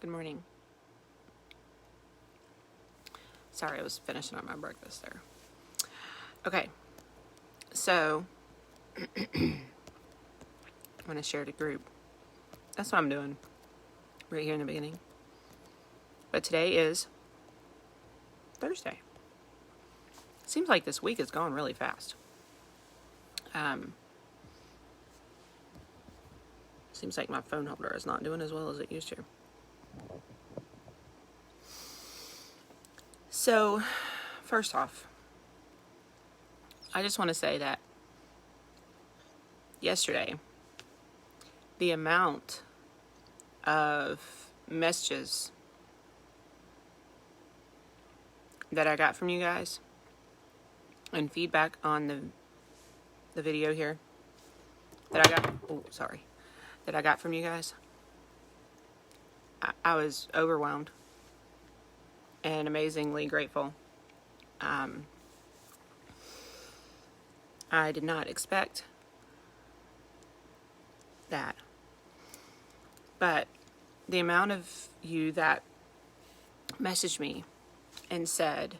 Good morning. Sorry, I was finishing up my breakfast there. Okay, so I'm going to share the group. That's what I'm doing right here in the beginning. But today is Thursday. Seems like this week is going really fast. Seems like my phone holder is not doing as well as it used to. So, first off, I just want to say that yesterday, the amount of messages that I got from you guys and feedback on the video here that I got from you guys, I was overwhelmed and amazingly grateful. I did not expect that, but the amount of you that messaged me and said,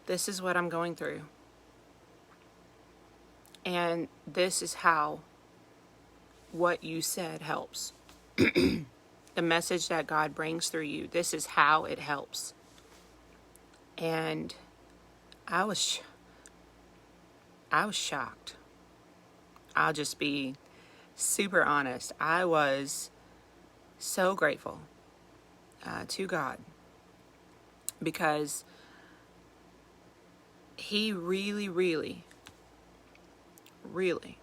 this is what I'm going through, and this is how what you said helps. The message that God brings through you, this is how it helps. And I was shocked. I'll just be super honest. I was so grateful to God, because He really, really, really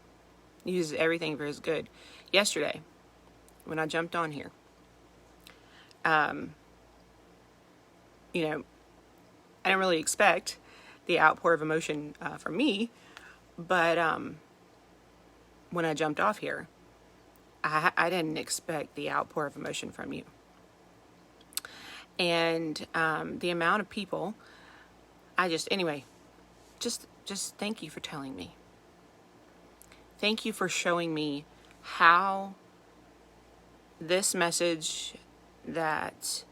uses everything for His good. Yesterday, when I jumped on here, I didn't really expect the outpour of emotion from me, but when I jumped off here, I didn't expect the outpour of emotion from you. And the amount of people, just thank you for telling me. Thank you for showing me how this message that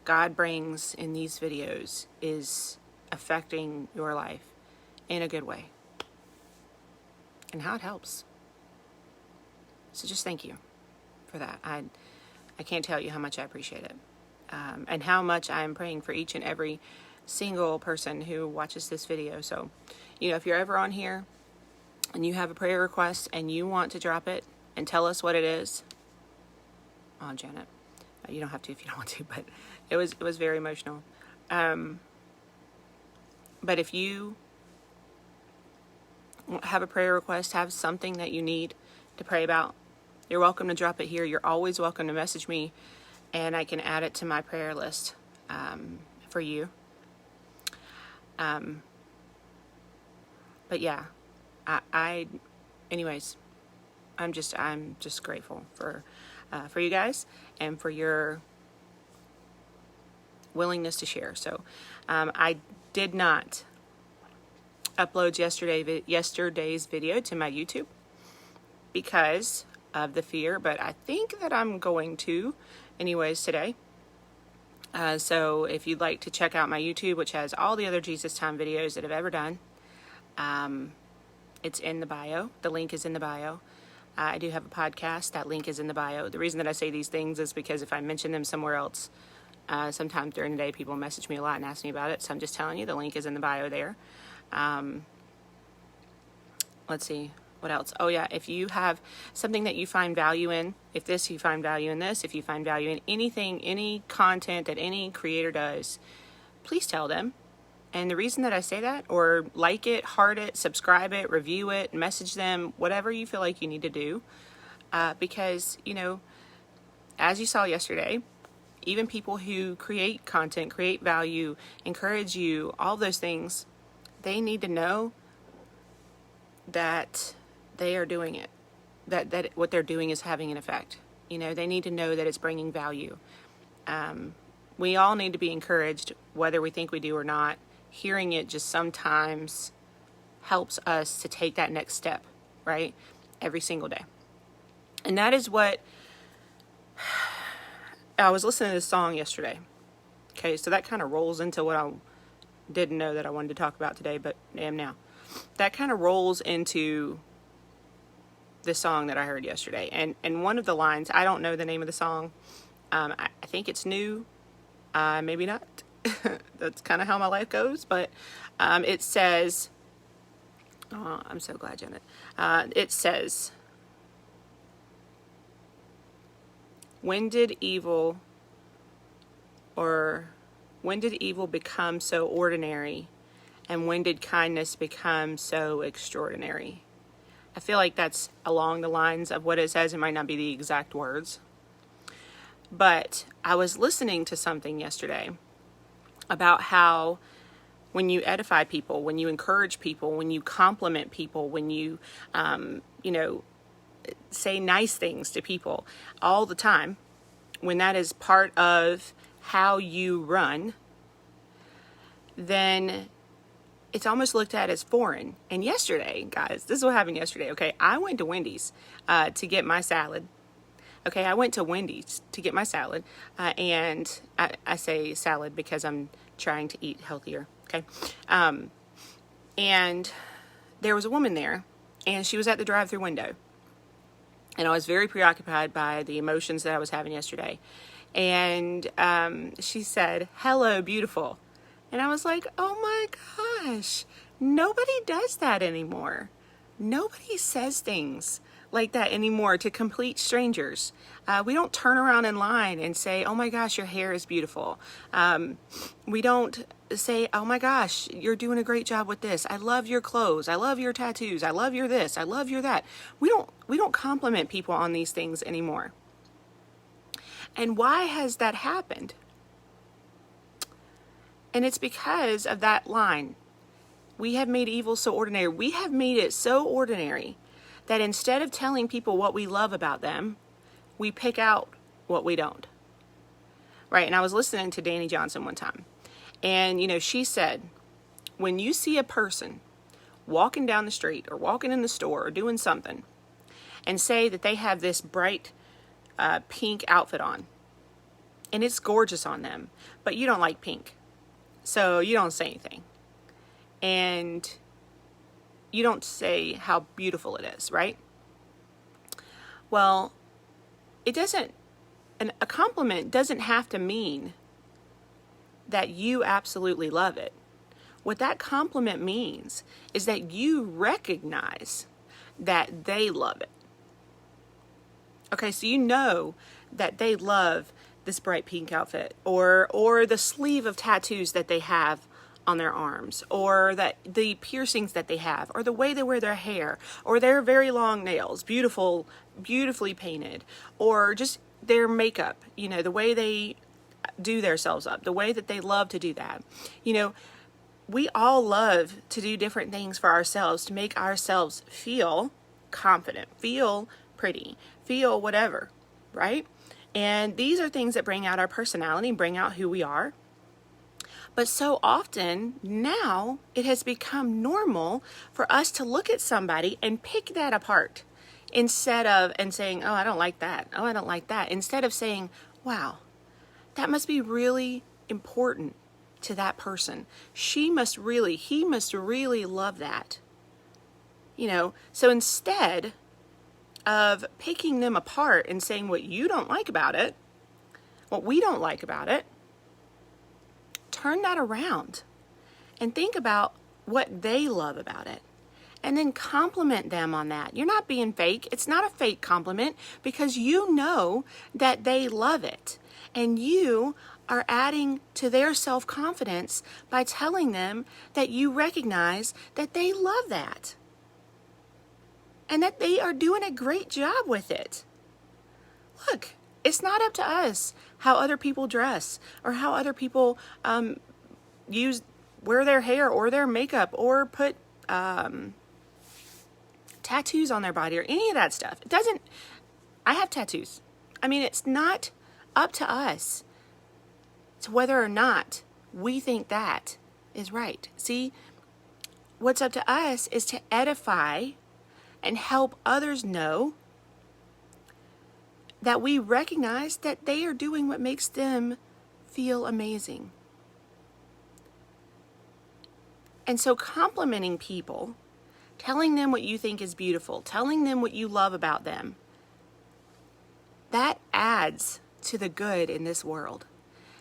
God brings in these videos is affecting your life in a good way, and how it helps. So just thank you for that. I can't tell you how much I appreciate it, and how much I am praying for each and every single person who watches this video. So, if you're ever on here and you have a prayer request and you want to drop it and tell us what it is, Janet, you don't have to if you don't want to, but it was very emotional. But if you have a prayer request, have something that you need to pray about, you're welcome to drop it here. You're always welcome to message me, and I can add it to my prayer list for you. But yeah, anyways, I'm just grateful for you guys and for your willingness to share. So, I did not upload yesterday's video to my YouTube because of the fear, but I think that I'm going to anyways today. So if you'd like to check out my YouTube, which has all the other Jesus Time videos that I've ever done, it's in the bio. The link is in the bio. I do have a podcast. That link is in the bio. The reason that I say these things is because if I mention them somewhere else, sometimes during the day people message me a lot and ask me about it. So I'm just telling you, the link is in the bio there. Let's see. What else? Oh yeah, if you have something that you find value in, if you find value in this, if you find value in anything, any content that any creator does, please tell them. And the reason that I say that, or like it, heart it, subscribe it, review it, message them, whatever you feel like you need to do, because, as you saw yesterday, even people who create content, create value, encourage you, all those things, they need to know that they are doing it, that what they're doing is having an effect. They need to know that it's bringing value. We all need to be encouraged, whether we think we do or not. Hearing it just sometimes helps us to take that next step, right? Every single day. And that is what I was listening to this song yesterday. Okay, so that kind of rolls into what I didn't know that I wanted to talk about today, but am now. That kind of rolls into the song that I heard yesterday. And one of the lines, I don't know the name of the song. I think it's new. Maybe not. That's kind of how my life goes. But it says, oh, I'm so glad, Janet. It says, when did evil become so ordinary? And when did kindness become so extraordinary? I feel like that's along the lines of what it says. It might not be the exact words. But I was listening to something yesterday about how when you edify people, when you encourage people, when you compliment people, when you, say nice things to people all the time, when that is part of how you run, then it's almost looked at as foreign. And yesterday, guys, this is what happened yesterday, okay? I went to Wendy's to get my salad. Okay, I went to Wendy's to get my salad, and I say salad because I'm trying to eat healthier, okay? And there was a woman there, and she was at the drive-thru window. And I was very preoccupied by the emotions that I was having yesterday. And she said, "Hello, beautiful." And I was like, oh my gosh, nobody does that anymore. Nobody says things like that anymore to complete strangers. We don't turn around in line and say, "Oh my gosh, your hair is beautiful." We don't say, "Oh my gosh, you're doing a great job with this. I love your clothes. I love your tattoos. I love your this. I love your that." We don't compliment people on these things anymore. And why has that happened? And it's because of that line. We have made evil so ordinary. We have made it so ordinary that instead of telling people what we love about them, we pick out what we don't. Right? And I was listening to Danny Johnson one time. And, she said, when you see a person walking down the street or walking in the store or doing something and say that they have this bright pink outfit on, and it's gorgeous on them, but you don't like pink, so you don't say anything. And you don't say how beautiful it is, right? Well, a compliment doesn't have to mean that you absolutely love it. What that compliment means is that you recognize that they love it. Okay, so you know that they love this bright pink outfit, or the sleeve of tattoos that they have on their arms, or that the piercings that they have, or the way they wear their hair, or their very long nails, beautifully painted, or just their makeup, the way they do themselves up, the way that they love to do that. We all love to do different things for ourselves to make ourselves feel confident, feel pretty, feel whatever, right? And these are things that bring out our personality, bring out who we are. But so often now it has become normal for us to look at somebody and pick that apart instead of saying, "Oh, I don't like that. Oh, I don't like that." Instead of saying, "Wow, that must be really important to that person. He must really love that." So instead of picking them apart and saying what you don't like about it, what we don't like about it, turn that around and think about what they love about it. And then compliment them on that. You're not being fake. It's not a fake compliment because you know that they love it. And you are adding to their self-confidence by telling them that you recognize that they love that. And that they are doing a great job with it. Look, it's not up to us how other people dress or how other people wear their hair or their makeup or put tattoos on their body or any of that stuff. I have tattoos. It's not up to us to whether or not we think that is right. See, what's up to us is to edify and help others know that we recognize that they are doing what makes them feel amazing. And so complimenting people, telling them what you think is beautiful, telling them what you love about them, that adds to the good in this world.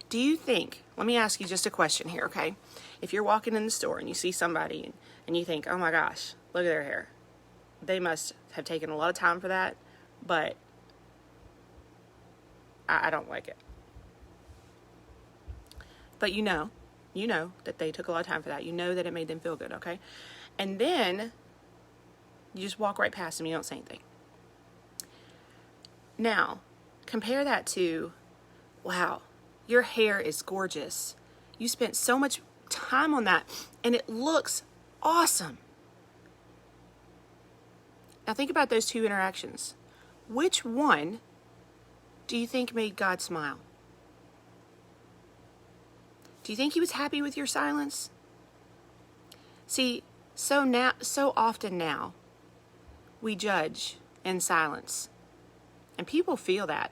Do you think, let me ask you just a question here, okay? If you're walking in the store and you see somebody and you think, oh my gosh, look at their hair. They must have taken a lot of time for that, but I don't like it. But you know that they took a lot of time for that. You know that it made them feel good, okay? And then you just walk right past them. You don't say anything. Now, compare that to, wow, your hair is gorgeous. You spent so much time on that, and it looks awesome. Now think about those two interactions. Which one do you think made God smile? Do you think he was happy with your silence? See, so often now, we judge in silence. And people feel that.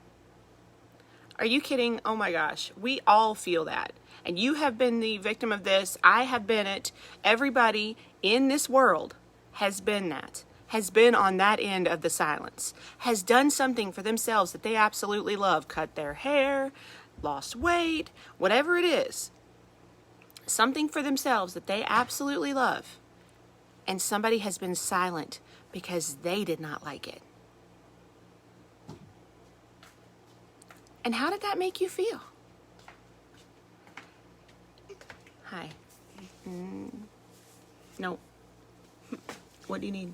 Are you kidding? Oh my gosh, we all feel that. And you have been the victim of this. I have been it. Everybody in this world has been that. Has been on that end of the silence. Has done something for themselves that they absolutely love. Cut their hair, lost weight, whatever it is. Something for themselves that they absolutely love. And somebody has been silent because they did not like it. And how did that make you feel? Hi. No. What do you need?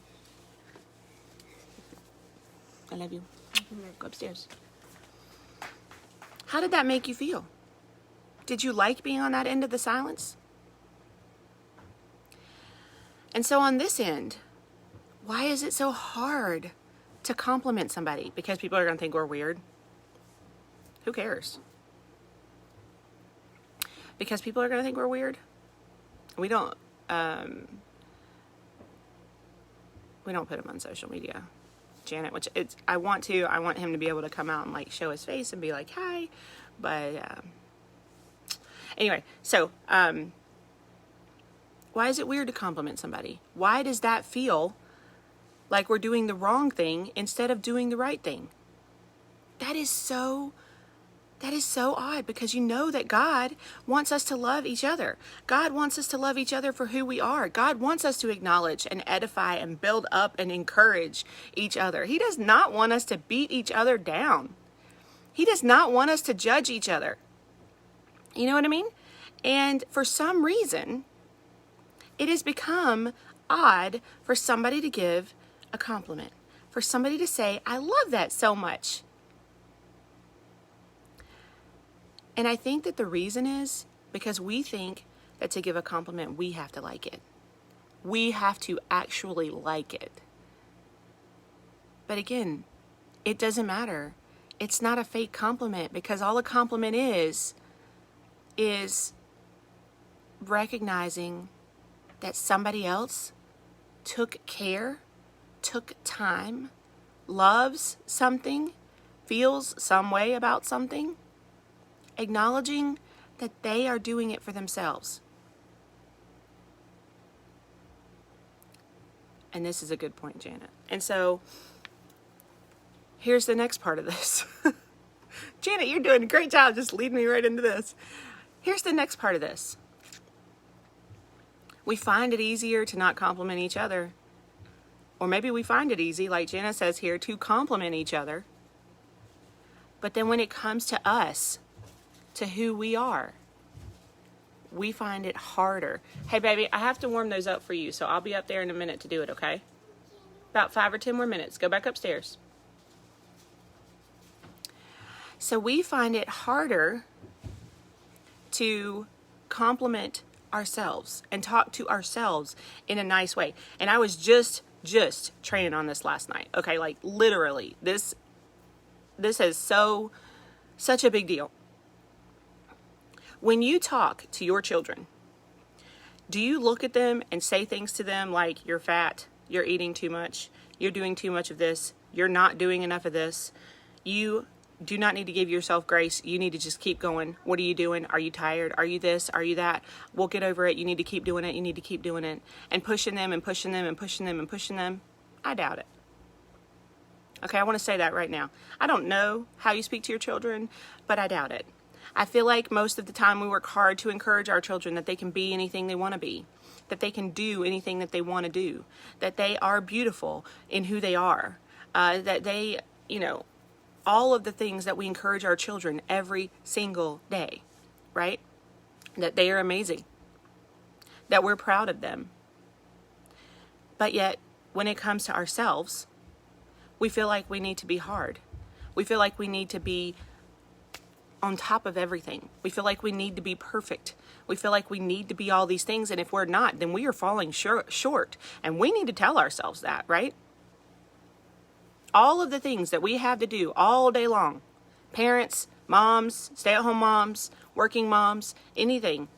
I love you. Go upstairs. How did that make you feel? Did you like being on that end of the silence? And so on this end, why is it so hard to compliment somebody? Because people are going to think we're weird. Who cares? Because people are going to think we're weird. We don't put them on social media, Janet. Which I want him to be able to come out and like show his face and be like, "Hi," but anyway. So why is it weird to compliment somebody? Why does that feel like we're doing the wrong thing instead of doing the right thing? That is so odd, because you know that God wants us to love each other. God wants us to love each other for who we are. God wants us to acknowledge and edify and build up and encourage each other. He does not want us to beat each other down. He does not want us to judge each other. You know what I mean? And for some reason, it has become odd for somebody to give a compliment, for somebody to say, "I love that so much." And I think that the reason is because we think that to give a compliment, we have to like it. We have to actually like it. But again, it doesn't matter. It's not a fake compliment, because all a compliment is recognizing that somebody else took care, took time, loves something, feels some way about something. Acknowledging that they are doing it for themselves. And this is a good point, Janet. And so, here's the next part of this. Janet, you're doing a great job just leading me right into this. Here's the next part of this. We find it easier to not compliment each other. Or maybe we find it easy, like Janet says here, to compliment each other. But then when it comes to us, to who we are, we find it harder. Hey baby, I have to warm those up for you, so I'll be up there in a minute to do it, okay? About 5 or 10 more minutes. Go back upstairs. So we find it harder to compliment ourselves and talk to ourselves in a nice way. And I was just training on this last night. Okay, like literally, this is such a big deal. When you talk to your children, do you look at them and say things to them like, "You're fat, you're eating too much, you're doing too much of this, you're not doing enough of this, You do not need to give yourself grace. You need to just keep going. What are you doing? Are you tired? Are you this? Are you that? We'll get over it. You need to keep doing it. You need to keep doing it. And pushing them and pushing them and pushing them and pushing them. I doubt it. Okay, I want to say that right now. I don't know how you speak to your children, but I doubt it. I feel like most of the time we work hard to encourage our children that they can be anything they want to be, that they can do anything that they want to do, that they are beautiful in who they are, that they, all of the things that we encourage our children every single day, right? That they are amazing, that we're proud of them. But yet, when it comes to ourselves, we feel like we need to be hard. We feel like we need to be on top of everything. We feel like we need to be perfect. We feel like we need to be all these things, and if we're not, then we are falling short. And we need to tell ourselves that, right? All of the things that we have to do all day long, parents, moms, stay-at-home moms, working moms, anything,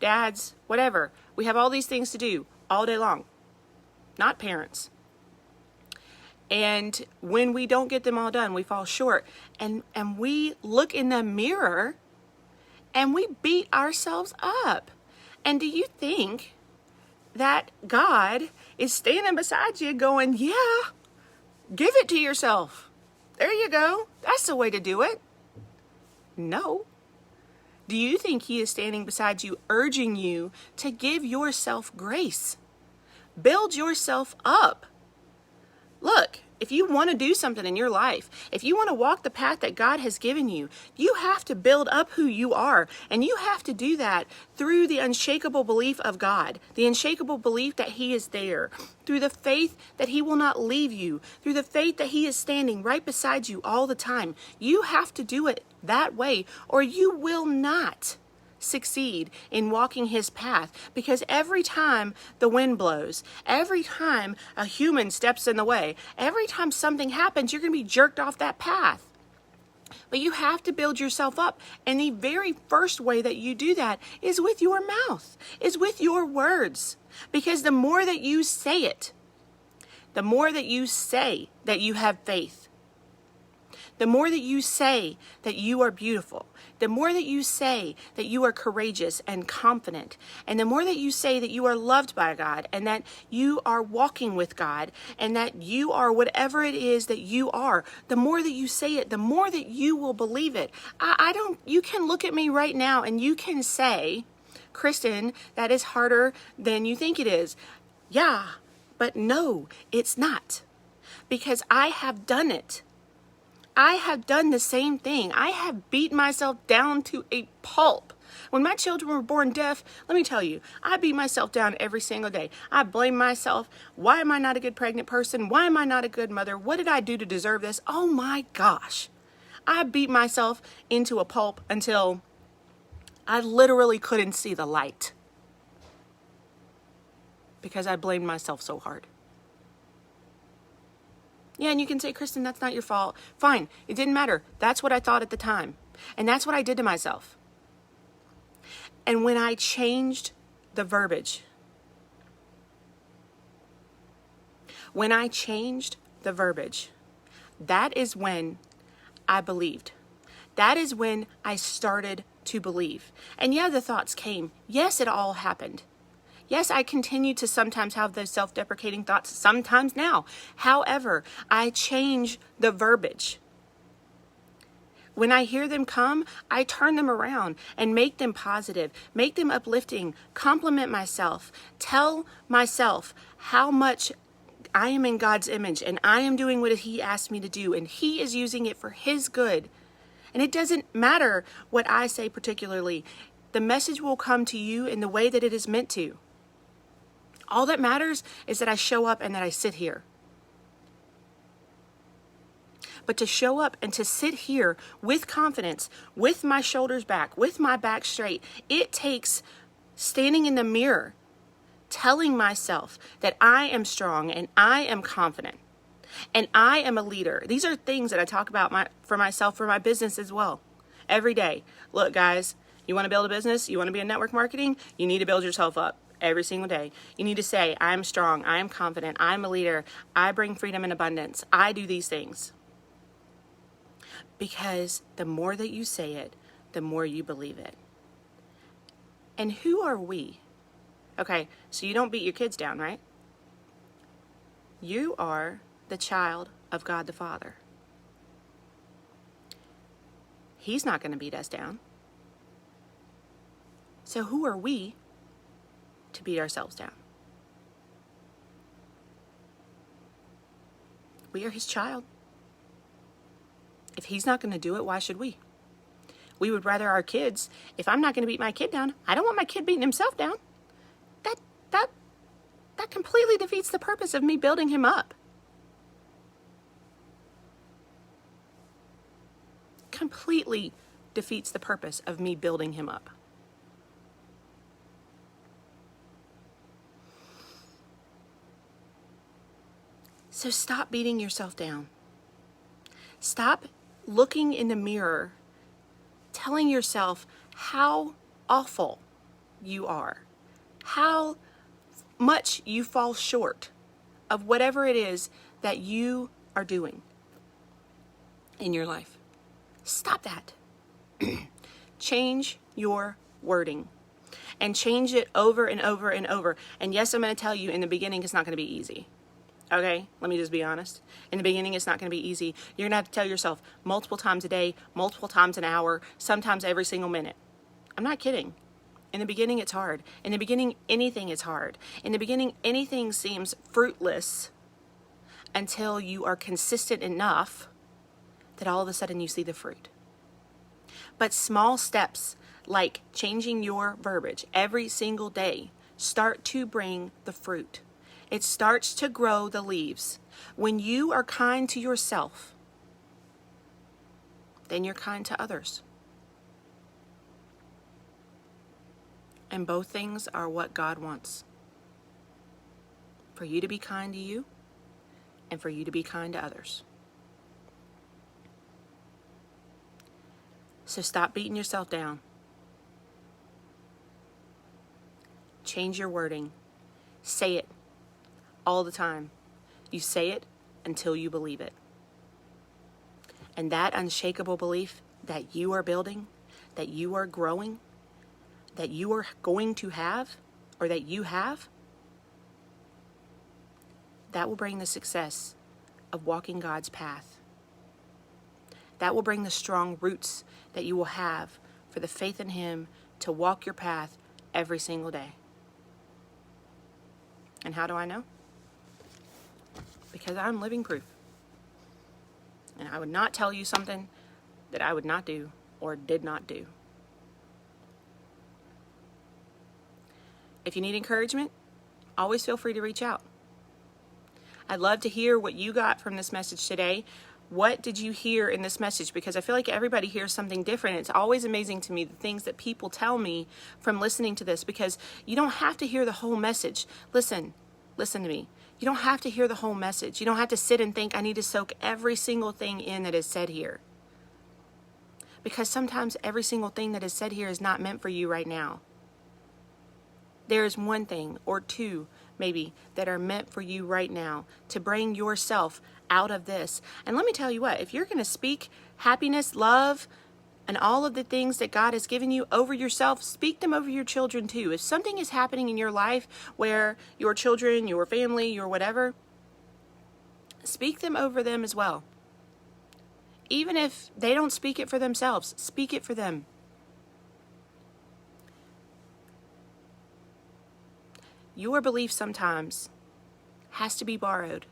dads, whatever, we have all these things to do all day long, not parents. And when we don't get them all done, we fall short. And we look in the mirror and we beat ourselves up. And do you think that God is standing beside you going, yeah, give it to yourself. There you go. That's the way to do it. No. Do you think he is standing beside you, urging you to give yourself grace? Build yourself up. Look, if you want to do something in your life, if you want to walk the path that God has given you, you have to build up who you are. And you have to do that through the unshakable belief of God, the unshakable belief that he is there, through the faith that he will not leave you, through the faith that he is standing right beside you all the time. You have to do it that way, or you will not succeed in walking his path, because every time the wind blows, every time a human steps in the way, every time something happens, you're going to be jerked off that path. But you have to build yourself up, and the very first way that you do that is with your mouth, is with your words, because the more that you say it, the more that you say that you have faith, the more that you say that you are beautiful, the more that you say that you are courageous and confident, and the more that you say that you are loved by God, and that you are walking with God, and that you are whatever it is that you are, the more that you say it, the more that you will believe it. You can look at me right now and you can say, Kristen, that is harder than you think it is. Yeah, but no, it's not, because I have done it. I have done the same thing. I have beat myself down to a pulp. When my children were born deaf, let me tell you, I beat myself down every single day. I blame myself. Why am I not a good pregnant person? Why am I not a good mother? What did I do to deserve this? Oh my gosh. I beat myself into a pulp until I literally couldn't see the light, because I blamed myself so hard. Yeah, and you can say, Kristen, that's not your fault. Fine, it didn't matter. That's what I thought at the time. And that's what I did to myself. And when I changed the verbiage, that is when I believed. That is when I started to believe. And yeah, the thoughts came. Yes, it all happened. Yes, I continue to sometimes have those self-deprecating thoughts, sometimes now. However, I change the verbiage. When I hear them come, I turn them around and make them positive, make them uplifting, compliment myself, tell myself how much I am in God's image and I am doing what he asked me to do, and he is using it for his good. And it doesn't matter what I say particularly. The message will come to you in the way that it is meant to. All that matters is that I show up and that I sit here. But to show up and to sit here with confidence, with my shoulders back, with my back straight, it takes standing in the mirror, telling myself that I am strong and I am confident and I am a leader. These are things that I talk about for myself, for my business as well, every day. Look, guys, you want to build a business? You want to be in network marketing? You need to build yourself up. Every single day. You need to say, I'm strong, I am confident, I'm a leader, I bring freedom and abundance, I do these things. Because the more that you say it, the more you believe it. And who are we? Okay, so you don't beat your kids down, right? You are the child of God the Father. He's not going to beat us down. So who are we to beat ourselves down? We are his child. If he's not going to do it, why should we? We would rather our kids, if I'm not going to beat my kid down, I don't want my kid beating himself down. That completely defeats the purpose of me building him up. Completely defeats the purpose of me building him up. So stop beating yourself down. Stop looking in the mirror, telling yourself how awful you are, how much you fall short of whatever it is that you are doing in your life. Stop that. Change your wording and change it over and over and over. And yes, I'm going to tell you, in the beginning, it's not going to be easy. Okay, let me just be honest. In the beginning, it's not going to be easy. You're going to have to tell yourself multiple times a day, multiple times an hour, sometimes every single minute. I'm not kidding. In the beginning, it's hard. In the beginning, anything is hard. In the beginning, anything seems fruitless until you are consistent enough that all of a sudden you see the fruit. But small steps like changing your verbiage every single day start to bring the fruit. It starts to grow the leaves. When you are kind to yourself, then you're kind to others. And both things are what God wants. For you to be kind to you, and for you to be kind to others. So stop beating yourself down. Change your wording. Say it all the time. You say it until you believe it. And that unshakable belief that you are building, that you are growing, that you are going to have, or that you have, that will bring the success of walking God's path. That will bring the strong roots that you will have for the faith in Him to walk your path every single day. And how do I know? Because I'm living proof. And I would not tell you something that I would not do or did not do. If you need encouragement, always feel free to reach out. I'd love to hear what you got from this message today. What did you hear in this message? Because I feel like everybody hears something different. It's always amazing to me the things that people tell me from listening to this, because you don't have to hear the whole message. Listen to me. You don't have to hear the whole message. You don't have to sit and think, I need to soak every single thing in that is said here. Because sometimes every single thing that is said here is not meant for you right now. There is one thing or two maybe that are meant for you right now to bring yourself out of this. And let me tell you what, if you're going to speak happiness, love, and all of the things that God has given you over yourself, speak them over your children too. If something is happening in your life where your children, your family, your whatever, speak them over them as well. Even if they don't speak it for themselves, speak it for them. Your belief sometimes has to be borrowed.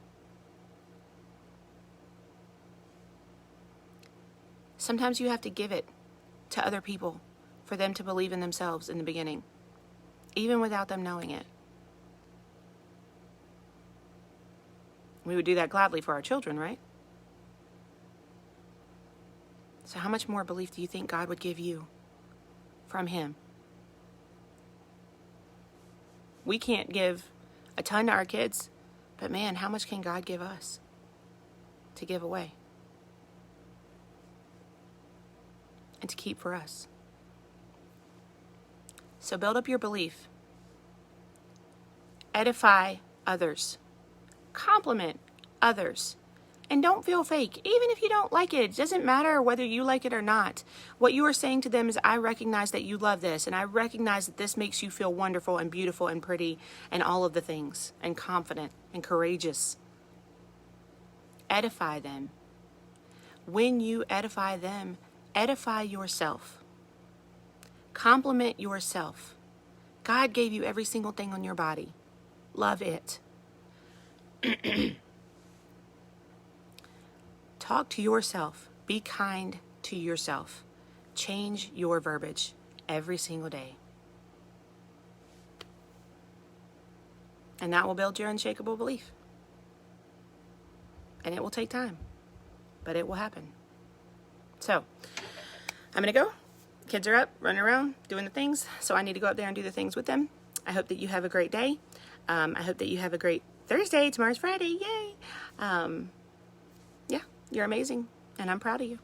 Sometimes you have to give it to other people for them to believe in themselves in the beginning, even without them knowing it. We would do that gladly for our children, right? So how much more belief do you think God would give you from Him? We can't give a ton to our kids, but man, how much can God give us to give away and to keep for us? So build up your belief. Edify others. Compliment others. And don't feel fake. Even if you don't like it, it doesn't matter whether you like it or not. What you are saying to them is, I recognize that you love this, and I recognize that this makes you feel wonderful and beautiful and pretty and all of the things, and confident and courageous. Edify them. When you edify them, edify yourself. Compliment yourself. God gave you every single thing on your body. Love it. Talk to yourself. Be kind to yourself. Change your verbiage every single day. And that will build your unshakable belief. And it will take time, but it will happen. So, I'm going to go. Kids are up, running around, doing the things. So I need to go up there and do the things with them. I hope that you have a great day. I hope that you have a great Thursday. Tomorrow's Friday. Yay. Yeah, you're amazing. And I'm proud of you.